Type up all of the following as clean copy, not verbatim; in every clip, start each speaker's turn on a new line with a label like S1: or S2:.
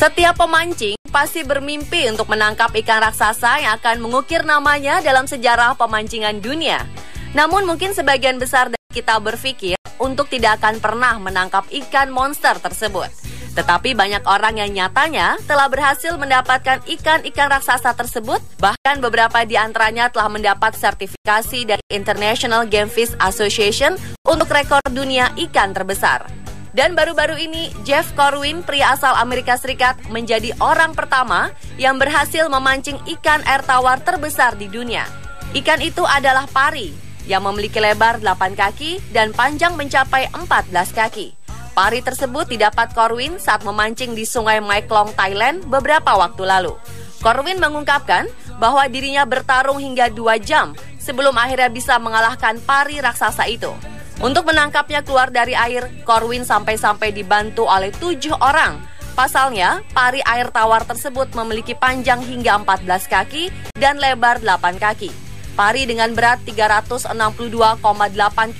S1: Setiap pemancing pasti bermimpi untuk menangkap ikan raksasa yang akan mengukir namanya dalam sejarah pemancingan dunia. Namun mungkin sebagian besar dari kita berpikir untuk tidak akan pernah menangkap ikan monster tersebut. Tetapi banyak orang yang nyatanya telah berhasil mendapatkan ikan-ikan raksasa tersebut. Bahkan beberapa di antaranya telah mendapat sertifikasi dari International Game Fish Association untuk rekor dunia ikan terbesar. Dan baru-baru ini, Jeff Corwin, pria asal Amerika Serikat, menjadi orang pertama yang berhasil memancing ikan air tawar terbesar di dunia. Ikan itu adalah pari, yang memiliki lebar 8 kaki dan panjang mencapai 14 kaki. Pari tersebut didapat Corwin saat memancing di Sungai Mae Klong, Thailand beberapa waktu lalu. Corwin mengungkapkan bahwa dirinya bertarung hingga 2 jam sebelum akhirnya bisa mengalahkan pari raksasa itu. Untuk menangkapnya keluar dari air, Corwin sampai-sampai dibantu oleh 7 orang. Pasalnya, pari air tawar tersebut memiliki panjang hingga 14 kaki dan lebar 8 kaki. Pari dengan berat 362,8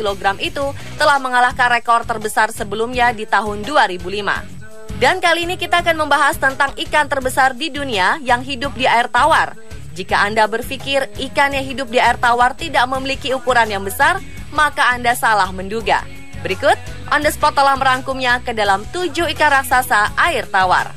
S1: kg itu telah mengalahkan rekor terbesar sebelumnya di tahun 2005. Dan kali ini kita akan membahas tentang ikan terbesar di dunia yang hidup di air tawar. Jika Anda berpikir ikan yang hidup di air tawar tidak memiliki ukuran yang besar, maka Anda salah menduga. Berikut, On The Spot telah merangkumnya ke dalam 7 ikan raksasa air tawar.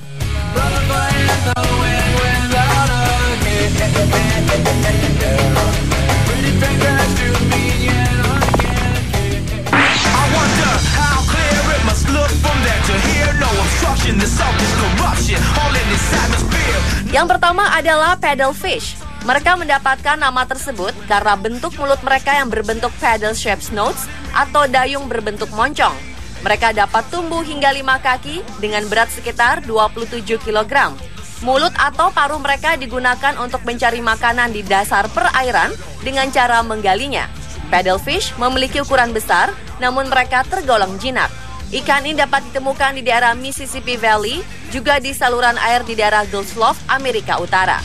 S1: Yang pertama adalah paddlefish. Mereka mendapatkan nama tersebut karena bentuk mulut mereka yang berbentuk paddle-shaped snouts atau dayung berbentuk moncong. Mereka dapat tumbuh hingga 5 kaki dengan berat sekitar 27 kg. Mulut atau paruh mereka digunakan untuk mencari makanan di dasar perairan dengan cara menggalinya. Paddlefish memiliki ukuran besar, namun mereka tergolong jinak. Ikan ini dapat ditemukan di daerah Mississippi Valley, juga di saluran air di daerah Gulf Slough, Amerika Utara.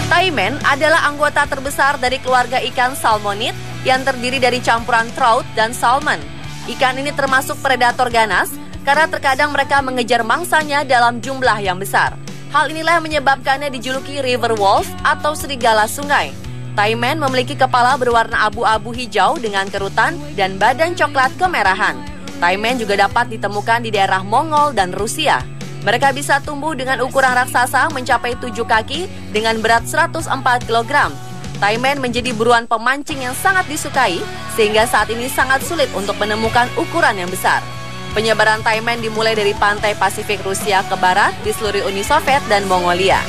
S1: Taimen adalah anggota terbesar dari keluarga ikan salmonid yang terdiri dari campuran trout dan salmon. Ikan ini termasuk predator ganas karena terkadang mereka mengejar mangsanya dalam jumlah yang besar. Hal inilah yang menyebabkannya dijuluki river wolf atau serigala sungai. Taimen memiliki kepala berwarna abu-abu hijau dengan kerutan dan badan coklat kemerahan. Taimen juga dapat ditemukan di daerah Mongol dan Rusia. Mereka bisa tumbuh dengan ukuran raksasa mencapai 7 kaki dengan berat 104 kg. Taimen menjadi buruan pemancing yang sangat disukai, sehingga saat ini sangat sulit untuk menemukan ukuran yang besar. Penyebaran taimen dimulai dari pantai Pasifik Rusia ke barat di seluruh Uni Soviet dan Mongolia.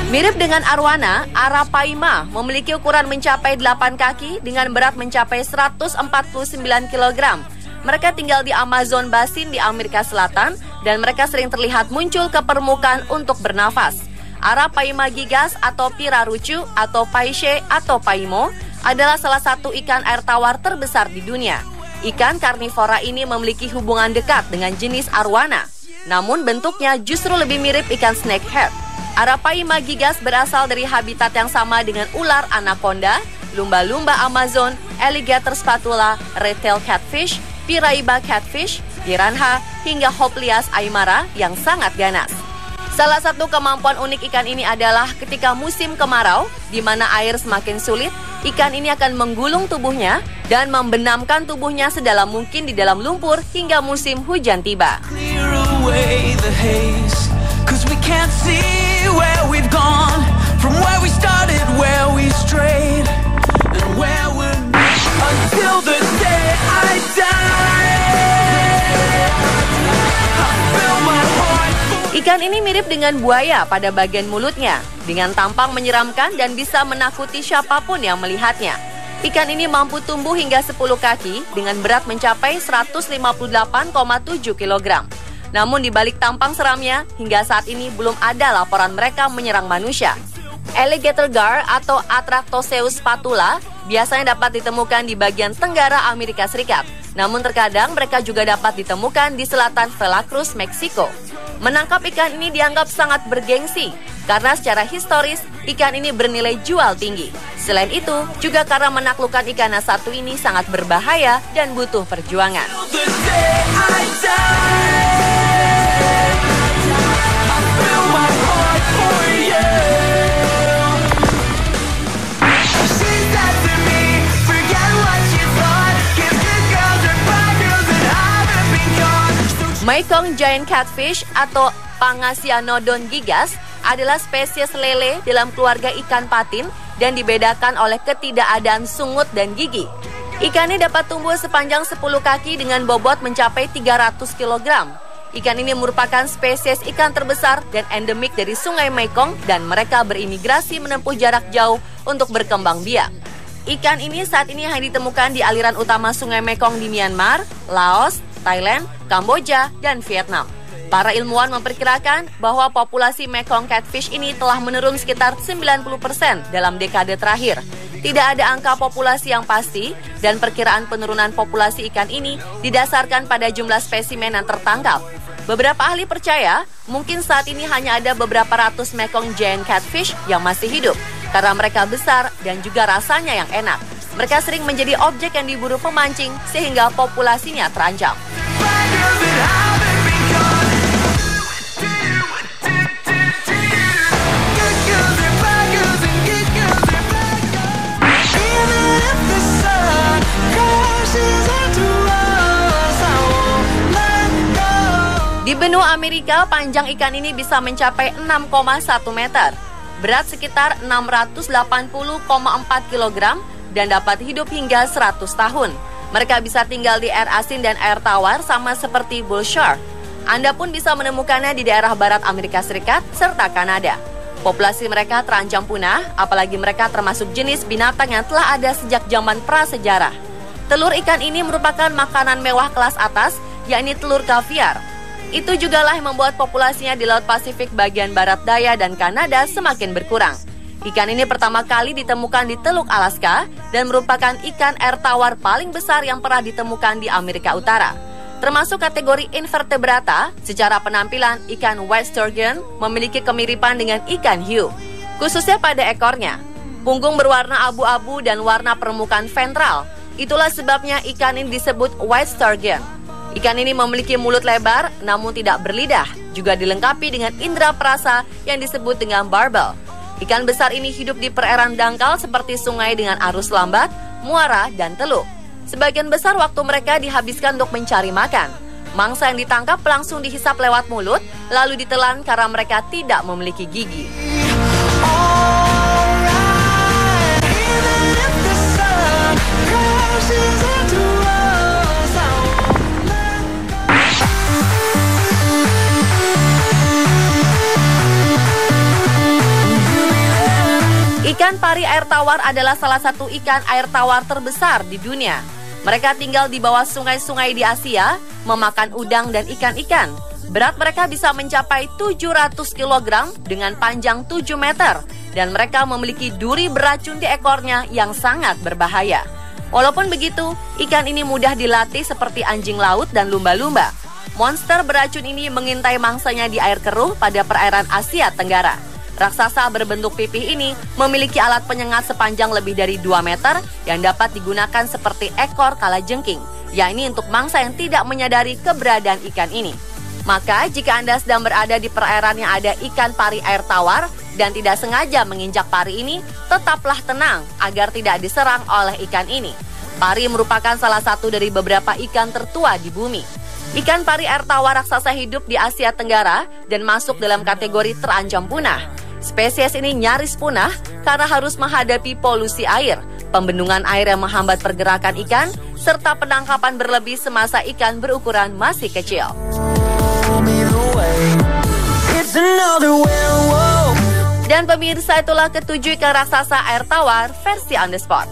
S1: Mirip dengan arwana, arapaima memiliki ukuran mencapai 8 kaki dengan berat mencapai 149 kg. Mereka tinggal di Amazon Basin di Amerika Selatan dan mereka sering terlihat muncul ke permukaan untuk bernafas. Arapaima gigas atau pirarucu atau paishe atau paimo adalah salah satu ikan air tawar terbesar di dunia. Ikan karnivora ini memiliki hubungan dekat dengan jenis arwana, namun bentuknya justru lebih mirip ikan snakehead. Arapaima gigas berasal dari habitat yang sama dengan ular anaconda, lumba-lumba Amazon, alligator spatula, red-tailed catfish, piraiba catfish, piranha, hingga Hopleas aymara yang sangat ganas. Salah satu kemampuan unik ikan ini adalah ketika musim kemarau, di mana air semakin sulit, ikan ini akan menggulung tubuhnya dan membenamkan tubuhnya sedalam mungkin di dalam lumpur hingga musim hujan tiba. Ikan ini mirip dengan buaya pada bagian mulutnya, dengan tampang menyeramkan dan bisa menakuti siapapun yang melihatnya. Ikan ini mampu tumbuh hingga 10 kaki dengan berat mencapai 158,7 kg. Namun di balik tampang seramnya, hingga saat ini belum ada laporan mereka menyerang manusia. Alligator gar atau Atractoseus spatula biasanya dapat ditemukan di bagian tenggara Amerika Serikat. Namun terkadang mereka juga dapat ditemukan di selatan Veracruz, Meksiko. Menangkap ikan ini dianggap sangat bergengsi karena secara historis ikan ini bernilai jual tinggi. Selain itu, juga karena menaklukkan ikan satu ini sangat berbahaya dan butuh perjuangan. Mekong Giant Catfish atau Pangasianodon gigas adalah spesies lele dalam keluarga ikan patin dan dibedakan oleh ketidakadaan sungut dan gigi. Ikan ini dapat tumbuh sepanjang 10 kaki dengan bobot mencapai 300 kg. Ikan ini merupakan spesies ikan terbesar dan endemik dari Sungai Mekong dan mereka berimigrasi menempuh jarak jauh untuk berkembang biak. Ikan ini saat ini hanya ditemukan di aliran utama Sungai Mekong di Myanmar, Laos, Thailand, Kamboja, dan Vietnam. Para ilmuwan memperkirakan bahwa populasi Mekong Catfish ini telah menurun sekitar 90% dalam dekade terakhir. Tidak ada angka populasi yang pasti dan perkiraan penurunan populasi ikan ini didasarkan pada jumlah spesimen yang tertangkap. Beberapa ahli percaya mungkin saat ini hanya ada beberapa ratus Mekong Giant Catfish yang masih hidup karena mereka besar dan juga rasanya yang enak. Mereka sering menjadi objek yang diburu pemancing sehingga populasinya terancam. Di benua Amerika, panjang ikan ini bisa mencapai 6,1 meter, berat sekitar 680,4 kg, dan dapat hidup hingga 100 tahun. Mereka bisa tinggal di air asin dan air tawar sama seperti bull shark. Anda pun bisa menemukannya di daerah barat Amerika Serikat serta Kanada. Populasi mereka terancam punah, apalagi mereka termasuk jenis binatang yang telah ada sejak zaman prasejarah. Telur ikan ini merupakan makanan mewah kelas atas, yakni telur kaviar. Itu jugalah yang membuat populasinya di Laut Pasifik bagian barat daya dan Kanada semakin berkurang. Ikan ini pertama kali ditemukan di Teluk Alaska dan merupakan ikan air tawar paling besar yang pernah ditemukan di Amerika Utara. Termasuk kategori invertebrata, secara penampilan ikan white sturgeon memiliki kemiripan dengan ikan hiu, khususnya pada ekornya. Punggung berwarna abu-abu dan warna permukaan ventral. Itulah sebabnya ikan ini disebut white sturgeon. Ikan ini memiliki mulut lebar namun tidak berlidah, juga dilengkapi dengan indera perasa yang disebut dengan barbel. Ikan besar ini hidup di perairan dangkal seperti sungai dengan arus lambat, muara, dan teluk. Sebagian besar waktu mereka dihabiskan untuk mencari makan. Mangsa yang ditangkap langsung dihisap lewat mulut, lalu ditelan karena mereka tidak memiliki gigi. Ikan pari air tawar adalah salah satu ikan air tawar terbesar di dunia. Mereka tinggal di bawah sungai-sungai di Asia, memakan udang dan ikan-ikan. Berat mereka bisa mencapai 700 kg dengan panjang 7 meter. Dan mereka memiliki duri beracun di ekornya yang sangat berbahaya. Walaupun begitu, ikan ini mudah dilatih seperti anjing laut dan lumba-lumba. Monster beracun ini mengintai mangsanya di air keruh pada perairan Asia Tenggara. Raksasa berbentuk pipih ini memiliki alat penyengat sepanjang lebih dari 2 meter yang dapat digunakan seperti ekor kalajengking, yakni untuk mangsa yang tidak menyadari keberadaan ikan ini. Maka jika Anda sedang berada di perairan yang ada ikan pari air tawar dan tidak sengaja menginjak pari ini, tetaplah tenang agar tidak diserang oleh ikan ini. Pari merupakan salah satu dari beberapa ikan tertua di bumi. Ikan pari air tawar raksasa hidup di Asia Tenggara dan masuk dalam kategori terancam punah. Spesies ini nyaris punah karena harus menghadapi polusi air, pembendungan air yang menghambat pergerakan ikan, serta penangkapan berlebih semasa ikan berukuran masih kecil. Dan pemirsa, itulah ketujuh ikan raksasa air tawar versi On The Spot.